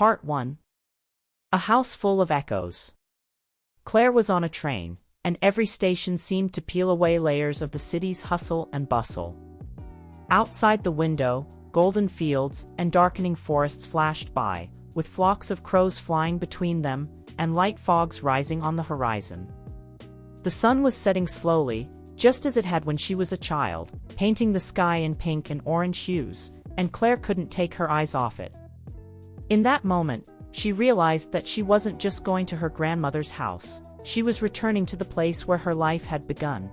Part 1. A house full of echoes. Claire was on a train, and every station seemed to peel away layers of the city's hustle and bustle. Outside the window, golden fields and darkening forests flashed by, with flocks of crows flying between them, and light fogs rising on the horizon. The sun was setting slowly, just as it had when she was a child, painting the sky in pink and orange hues, and Claire couldn't take her eyes off it. In that moment, she realized that she wasn't just going to her grandmother's house, she was returning to the place where her life had begun.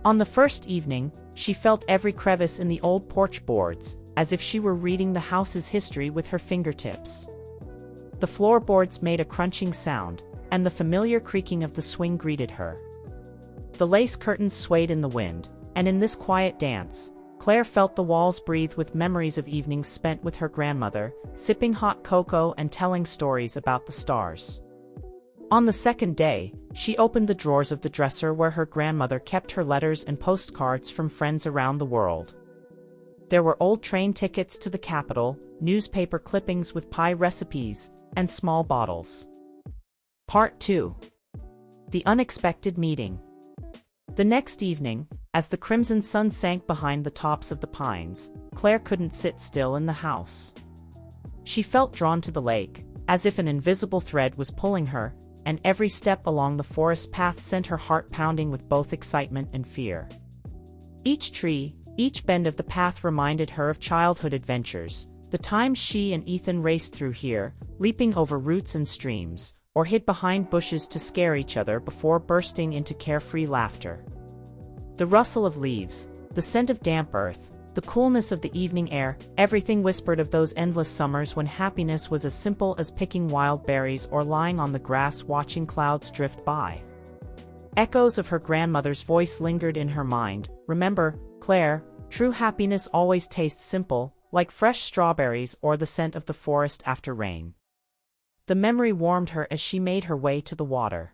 On the first evening, she felt every crevice in the old porch boards, as if she were reading the house's history with her fingertips. The floorboards made a crunching sound, and the familiar creaking of the swing greeted her. The lace curtains swayed in the wind, and in this quiet dance, Claire felt the walls breathe with memories of evenings spent with her grandmother, sipping hot cocoa and telling stories about the stars. On the second day, she opened the drawers of the dresser where her grandmother kept her letters and postcards from friends around the world. There were old train tickets to the capital, newspaper clippings with pie recipes, and small bottles. Part 2. The unexpected meeting. The next evening, as the crimson sun sank behind the tops of the pines, Claire couldn't sit still in the house. She felt drawn to the lake, as if an invisible thread was pulling her, and every step along the forest path sent her heart pounding with both excitement and fear. Each tree, each bend of the path reminded her of childhood adventures, the times she and Ethan raced through here, leaping over roots and streams, or hid behind bushes to scare each other before bursting into carefree laughter. The rustle of leaves, the scent of damp earth, the coolness of the evening air, everything whispered of those endless summers when happiness was as simple as picking wild berries or lying on the grass watching clouds drift by. Echoes of her grandmother's voice lingered in her mind. Remember, Claire, true happiness always tastes simple, like fresh strawberries or the scent of the forest after rain. The memory warmed her as she made her way to the water.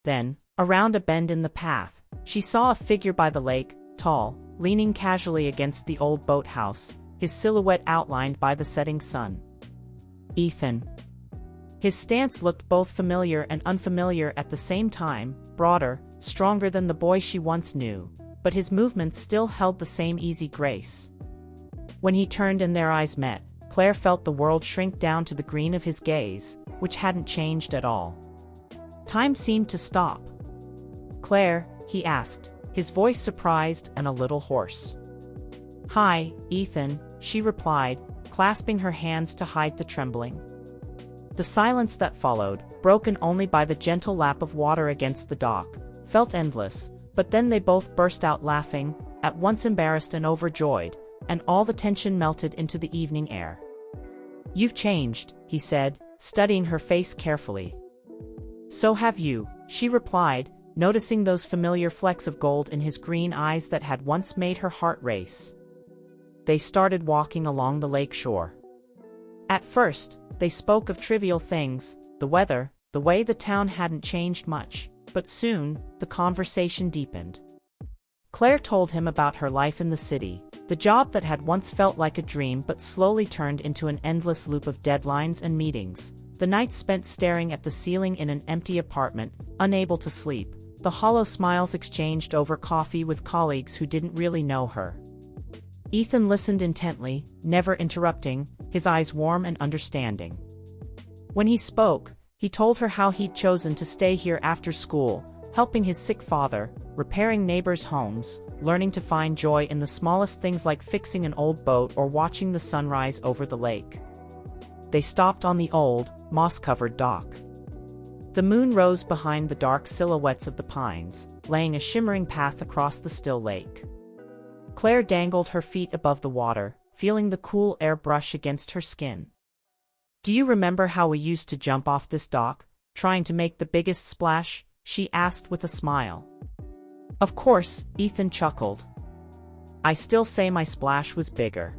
Then, around a bend in the path, she saw a figure by the lake, tall, leaning casually against the old boathouse, his silhouette outlined by the setting sun. Ethan. His stance looked both familiar and unfamiliar at the same time, broader, stronger than the boy she once knew, but his movements still held the same easy grace. When he turned and their eyes met, Claire felt the world shrink down to the green of his gaze, which hadn't changed at all. Time seemed to stop. "Claire," he asked, his voice surprised and a little hoarse. "Hi, Ethan," she replied, clasping her hands to hide the trembling. The silence that followed, broken only by the gentle lap of water against the dock, felt endless, but then they both burst out laughing, at once embarrassed and overjoyed, and all the tension melted into the evening air. "You've changed," he said, studying her face carefully. "So have you," she replied, noticing those familiar flecks of gold in his green eyes that had once made her heart race. They started walking along the lake shore. At first, they spoke of trivial things, the weather, the way the town hadn't changed much, but soon, the conversation deepened. Claire told him about her life in the city, the job that had once felt like a dream but slowly turned into an endless loop of deadlines and meetings, the nights spent staring at the ceiling in an empty apartment, unable to sleep, the hollow smiles exchanged over coffee with colleagues who didn't really know her. Ethan listened intently, never interrupting, his eyes warm and understanding. When he spoke, he told her how he'd chosen to stay here after school, helping his sick father, repairing neighbors' homes, learning to find joy in the smallest things like fixing an old boat or watching the sunrise over the lake. They stopped on the old, moss-covered dock. The moon rose behind the dark silhouettes of the pines, laying a shimmering path across the still lake. Claire dangled her feet above the water, feeling the cool air brush against her skin. "Do you remember how we used to jump off this dock, trying to make the biggest splash?" she asked with a smile. "Of course," Ethan chuckled. "I still say my splash was bigger."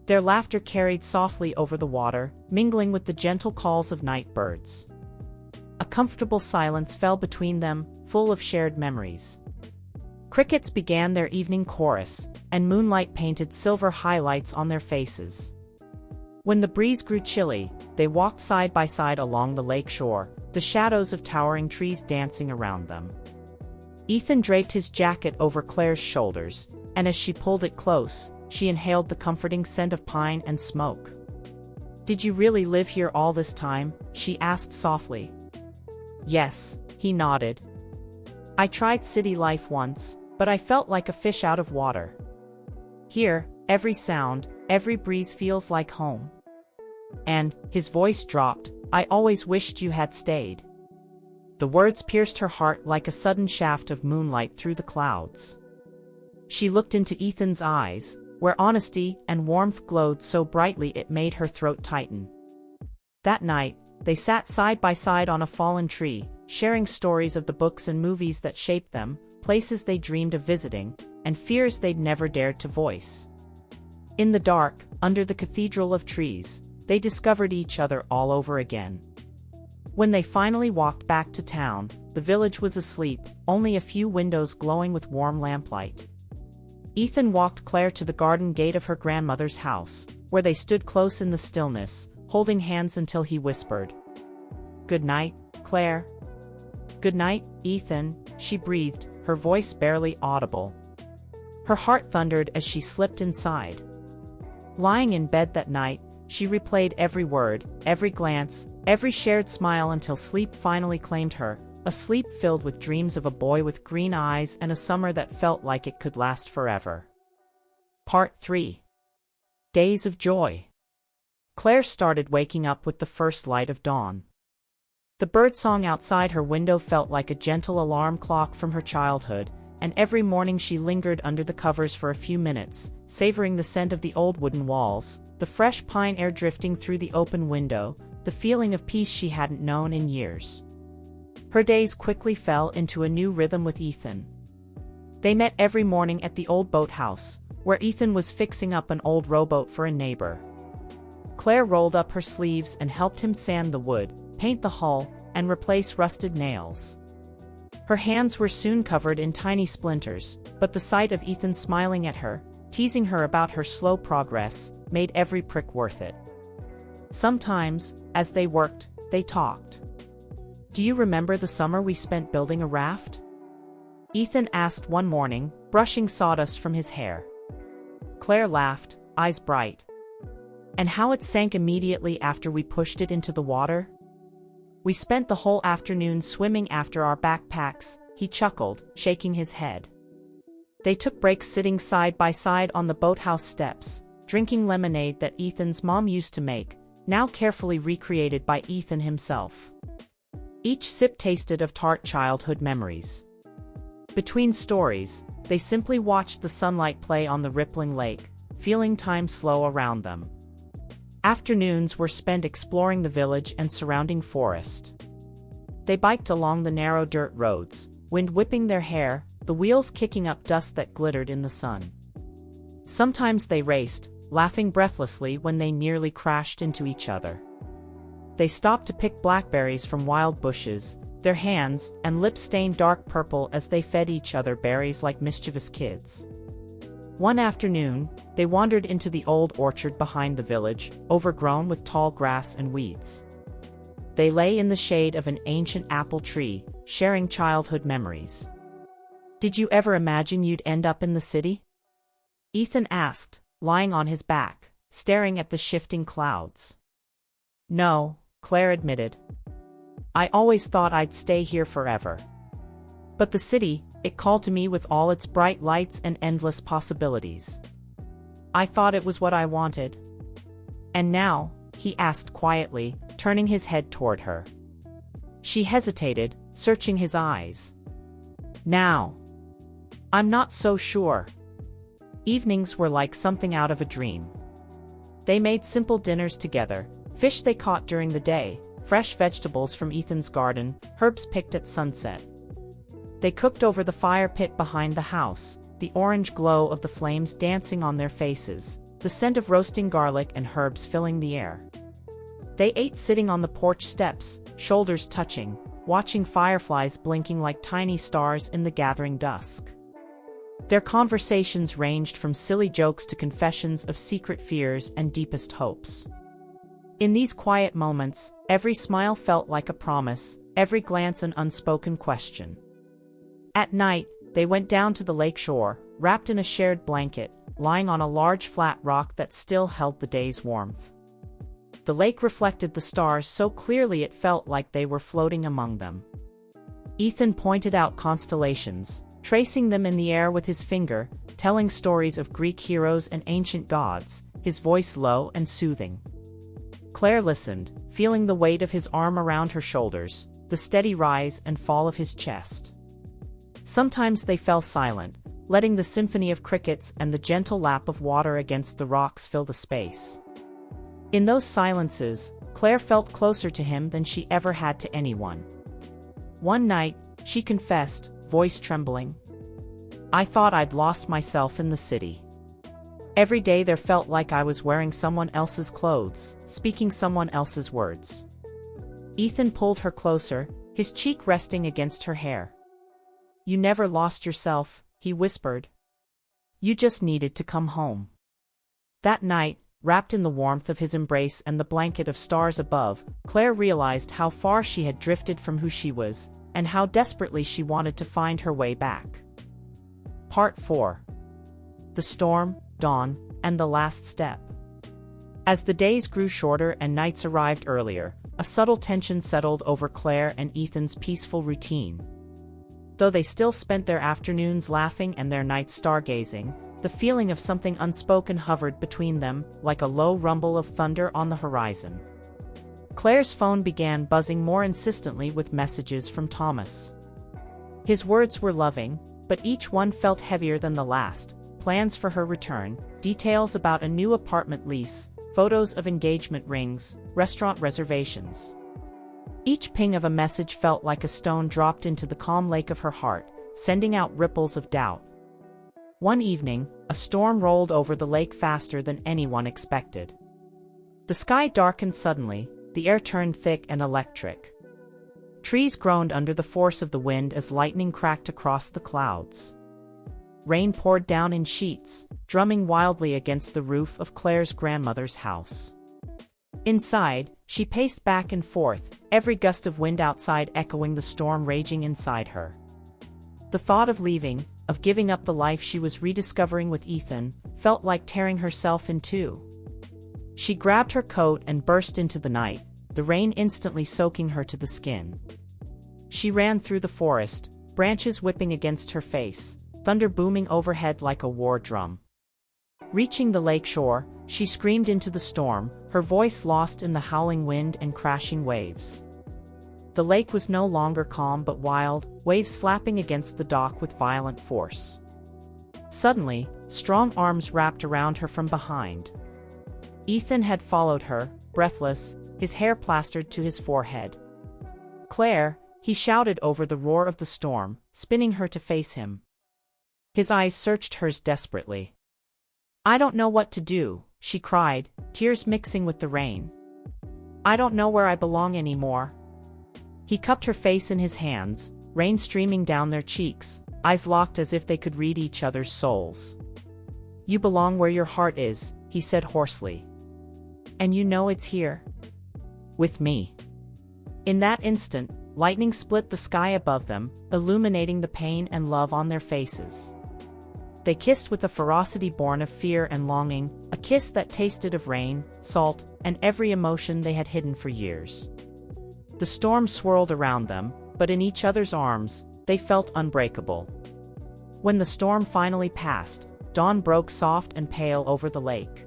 Their laughter carried softly over the water, mingling with the gentle calls of night birds. A comfortable silence fell between them, full of shared memories. Crickets began their evening chorus, and moonlight painted silver highlights on their faces. When the breeze grew chilly, they walked side by side along the lake shore, the shadows of towering trees dancing around them. Ethan draped his jacket over Claire's shoulders, and as she pulled it close, she inhaled the comforting scent of pine and smoke. "Did you really live here all this time?" she asked softly. "Yes," he nodded. "I tried city life once, but I felt like a fish out of water. Here, every sound, every breeze feels like home." And, his voice dropped, "I always wished you had stayed." The words pierced her heart like a sudden shaft of moonlight through the clouds. She looked into Ethan's eyes, where honesty and warmth glowed so brightly it made her throat tighten. That night, they sat side by side on a fallen tree, sharing stories of the books and movies that shaped them, places they dreamed of visiting, and fears they'd never dared to voice. In the dark, under the cathedral of trees, they discovered each other all over again. When they finally walked back to town, the village was asleep, only a few windows glowing with warm lamplight. Ethan walked Claire to the garden gate of her grandmother's house, where they stood close in the stillness, holding hands until he whispered, "Good night, Claire." "Good night, Ethan," she breathed, her voice barely audible. Her heart thundered as she slipped inside. Lying in bed that night, she replayed every word, every glance, every shared smile until sleep finally claimed her, a sleep filled with dreams of a boy with green eyes and a summer that felt like it could last forever. Part 3. Days of Joy. Claire started waking up with the first light of dawn. The birdsong outside her window felt like a gentle alarm clock from her childhood, and every morning she lingered under the covers for a few minutes, savoring the scent of the old wooden walls, the fresh pine air drifting through the open window, the feeling of peace she hadn't known in years. Her days quickly fell into a new rhythm with Ethan. They met every morning at the old boathouse, where Ethan was fixing up an old rowboat for a neighbor. Claire rolled up her sleeves and helped him sand the wood, paint the hull, and replace rusted nails. Her hands were soon covered in tiny splinters, but the sight of Ethan smiling at her, teasing her about her slow progress, made every prick worth it. Sometimes, as they worked, they talked. "Do you remember the summer we spent building a raft?" Ethan asked one morning, brushing sawdust from his hair. Claire laughed, eyes bright. "And how it sank immediately after we pushed it into the water?" "We spent the whole afternoon swimming after our backpacks," he chuckled, shaking his head. They took breaks sitting side by side on the boathouse steps, drinking lemonade that Ethan's mom used to make, now carefully recreated by Ethan himself. Each sip tasted of tart childhood memories. Between stories, they simply watched the sunlight play on the rippling lake, feeling time slow around them. Afternoons were spent exploring the village and surrounding forest. They biked along the narrow dirt roads, wind whipping their hair, the wheels kicking up dust that glittered in the sun. Sometimes they raced, laughing breathlessly when they nearly crashed into each other. They stopped to pick blackberries from wild bushes, their hands and lips stained dark purple as they fed each other berries like mischievous kids. One afternoon, they wandered into the old orchard behind the village, overgrown with tall grass and weeds. They lay in the shade of an ancient apple tree, sharing childhood memories. "Did you ever imagine you'd end up in the city?" Ethan asked, lying on his back, staring at the shifting clouds. "No," Claire admitted. "I always thought I'd stay here forever. But the city, it called to me with all its bright lights and endless possibilities. I thought it was what I wanted." "And now?" he asked quietly, turning his head toward her. She hesitated, searching his eyes. "Now? I'm not so sure." Evenings were like something out of a dream. They made simple dinners together, fish they caught during the day, fresh vegetables from Ethan's garden, herbs picked at sunset. They cooked over the fire pit behind the house, the orange glow of the flames dancing on their faces, the scent of roasting garlic and herbs filling the air. They ate sitting on the porch steps, shoulders touching, watching fireflies blinking like tiny stars in the gathering dusk. Their conversations ranged from silly jokes to confessions of secret fears and deepest hopes. In these quiet moments, every smile felt like a promise, every glance an unspoken question. At night, they went down to the lake shore, wrapped in a shared blanket, lying on a large flat rock that still held the day's warmth. The lake reflected the stars so clearly it felt like they were floating among them. Ethan pointed out constellations, tracing them in the air with his finger, telling stories of Greek heroes and ancient gods, his voice low and soothing. Claire listened, feeling the weight of his arm around her shoulders, the steady rise and fall of his chest. Sometimes they fell silent, letting the symphony of crickets and the gentle lap of water against the rocks fill the space. In those silences, Claire felt closer to him than she ever had to anyone. One night, she confessed, voice trembling, "I thought I'd lost myself in the city. Every day there felt like I was wearing someone else's clothes, speaking someone else's words." Ethan pulled her closer, his cheek resting against her hair. "You never lost yourself," he whispered. "You just needed to come home." That night, wrapped in the warmth of his embrace and the blanket of stars above, Claire realized how far she had drifted from who she was, and how desperately she wanted to find her way back. Part 4. The Storm, Dawn, and the Last Step. As the days grew shorter and nights arrived earlier, a subtle tension settled over Claire and Ethan's peaceful routine. Though they still spent their afternoons laughing and their nights stargazing, the feeling of something unspoken hovered between them, like a low rumble of thunder on the horizon. Claire's phone began buzzing more insistently with messages from Thomas. His words were loving, but each one felt heavier than the last: plans for her return, details about a new apartment lease, photos of engagement rings, restaurant reservations. Each ping of a message felt like a stone dropped into the calm lake of her heart, sending out ripples of doubt. One evening, a storm rolled over the lake faster than anyone expected. The sky darkened suddenly, the air turned thick and electric. Trees groaned under the force of the wind as lightning cracked across the clouds. Rain poured down in sheets, drumming wildly against the roof of Claire's grandmother's house. Inside, she paced back and forth, every gust of wind outside echoing the storm raging inside her. The thought of leaving, of giving up the life she was rediscovering with Ethan, felt like tearing herself in two. She grabbed her coat and burst into the night, the rain instantly soaking her to the skin. She ran through the forest, branches whipping against her face, thunder booming overhead like a war drum. Reaching the lake shore, she screamed into the storm, her voice lost in the howling wind and crashing waves. The lake was no longer calm but wild, waves slapping against the dock with violent force. Suddenly, strong arms wrapped around her from behind. Ethan had followed her, breathless, his hair plastered to his forehead. "Claire," he shouted over the roar of the storm, spinning her to face him. His eyes searched hers desperately. "I don't know what to do," she cried, tears mixing with the rain. "I don't know where I belong anymore." He cupped her face in his hands, rain streaming down their cheeks, eyes locked as if they could read each other's souls. "You belong where your heart is," he said hoarsely. "And you know it's here. With me." In that instant, lightning split the sky above them, illuminating the pain and love on their faces. They kissed with a ferocity born of fear and longing, a kiss that tasted of rain, salt, and every emotion they had hidden for years. The storm swirled around them, but in each other's arms, they felt unbreakable. When the storm finally passed, dawn broke soft and pale over the lake.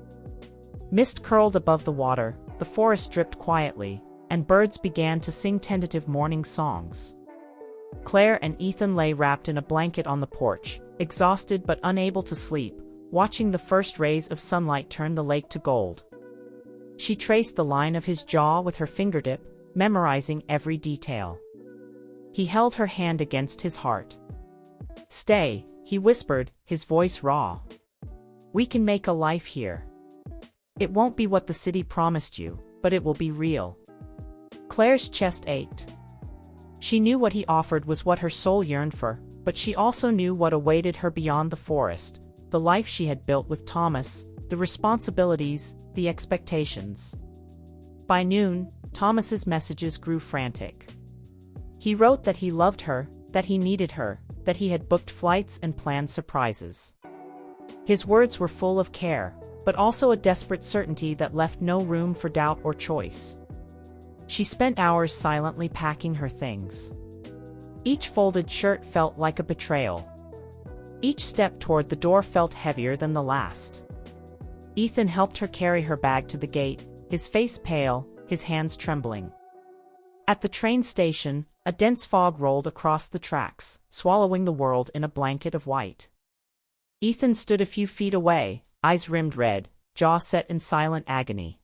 Mist curled above the water, the forest dripped quietly, and birds began to sing tentative morning songs. Claire and Ethan lay wrapped in a blanket on the porch, exhausted but unable to sleep, watching the first rays of sunlight turn the lake to gold. She traced the line of his jaw with her fingertip, memorizing every detail. He held her hand against his heart. "Stay," he whispered, his voice raw. "We can make a life here. It won't be what the city promised you, but it will be real." Claire's chest ached. She knew what he offered was what her soul yearned for, but she also knew what awaited her beyond the forest, the life she had built with Thomas, the responsibilities, the expectations. By noon, Thomas's messages grew frantic. He wrote that he loved her, that he needed her, that he had booked flights and planned surprises. His words were full of care, but also a desperate certainty that left no room for doubt or choice. She spent hours silently packing her things. Each folded shirt felt like a betrayal. Each step toward the door felt heavier than the last. Ethan helped her carry her bag to the gate, his face pale, his hands trembling. At the train station, a dense fog rolled across the tracks, swallowing the world in a blanket of white. Ethan stood a few feet away, eyes rimmed red, jaw set in silent agony.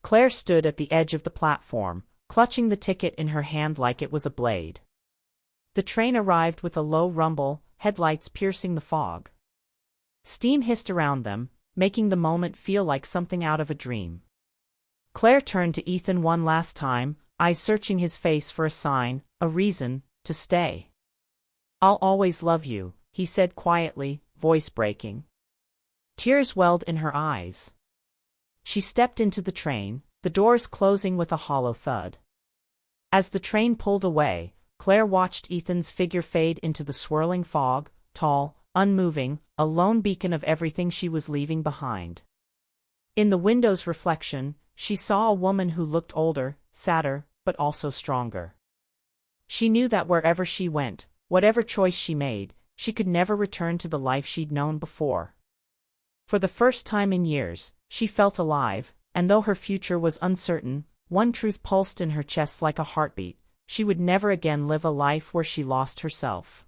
Claire stood at the edge of the platform, clutching the ticket in her hand like it was a blade. The train arrived with a low rumble, headlights piercing the fog. Steam hissed around them, making the moment feel like something out of a dream. Claire turned to Ethan one last time, eyes searching his face for a sign, a reason, to stay. "I'll always love you," he said quietly, voice breaking. Tears welled in her eyes. She stepped into the train, the doors closing with a hollow thud. As the train pulled away, Claire watched Ethan's figure fade into the swirling fog, tall, unmoving, a lone beacon of everything she was leaving behind. In the window's reflection, she saw a woman who looked older, sadder, but also stronger. She knew that wherever she went, whatever choice she made, she could never return to the life she'd known before. For the first time in years, she felt alive, and though her future was uncertain, one truth pulsed in her chest like a heartbeat: she would never again live a life where she lost herself.